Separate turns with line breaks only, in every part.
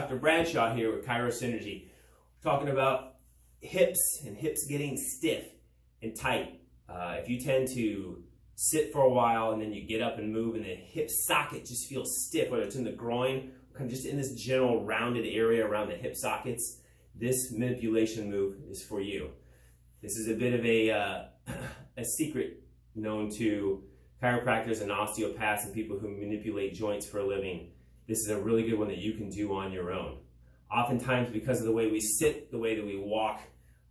Dr. Bradshaw here with Chirocynergy. We're talking about hips and hips getting stiff and tight. If you tend to sit for a while and then you get up and move and the hip socket just feels stiff, whether it's in the groin, kind of just in this general rounded area around the hip sockets, this manipulation move is for you. This is a bit of a secret known to chiropractors and osteopaths and people who manipulate joints for a living. This is a really good one that you can do on your own. Oftentimes, because of the way we sit, the way that we walk,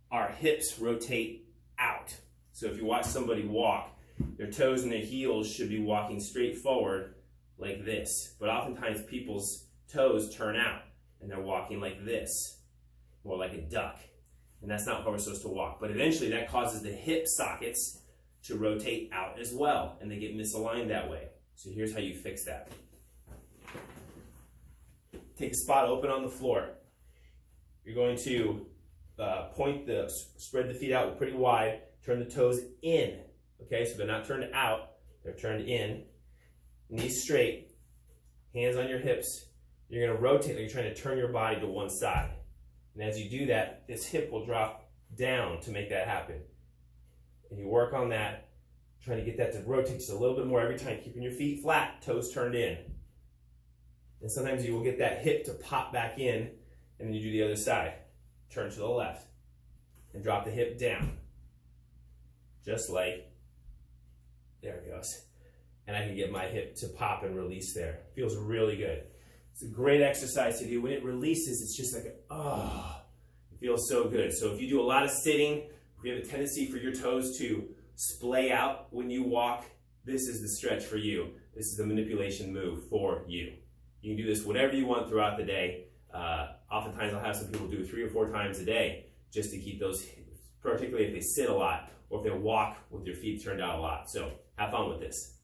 our hips rotate out. So if you watch somebody walk, their toes and their heels should be walking straight forward like this. But oftentimes people's toes turn out and they're walking like this, more like a duck. And that's not how we're supposed to walk. But eventually that causes the hip sockets to rotate out as well, and they get misaligned that way. So here's how you fix that. Take a spot open on the floor. You're going to spread the feet out pretty wide, turn the toes in. Okay, so they're not turned out, they're turned in. Knees straight, hands on your hips. You're gonna rotate like you're trying to turn your body to one side. And as you do that, this hip will drop down to make that happen. And you work on that, trying to get that to rotate just a little bit more every time, keeping your feet flat, toes turned in. And sometimes you will get that hip to pop back in, and then you do the other side. Turn to the left, and drop the hip down. Just like, there it goes. And I can get my hip to pop and release there. Feels really good. It's a great exercise to do. When it releases, it's just like, it feels so good. So if you do a lot of sitting, if you have a tendency for your toes to splay out when you walk, this is the stretch for you. This is the manipulation move for you. You can do this whatever you want throughout the day. Oftentimes I'll have some people do it 3 or 4 times a day just to keep those, particularly if they sit a lot or if they walk with their feet turned out a lot. So have fun with this.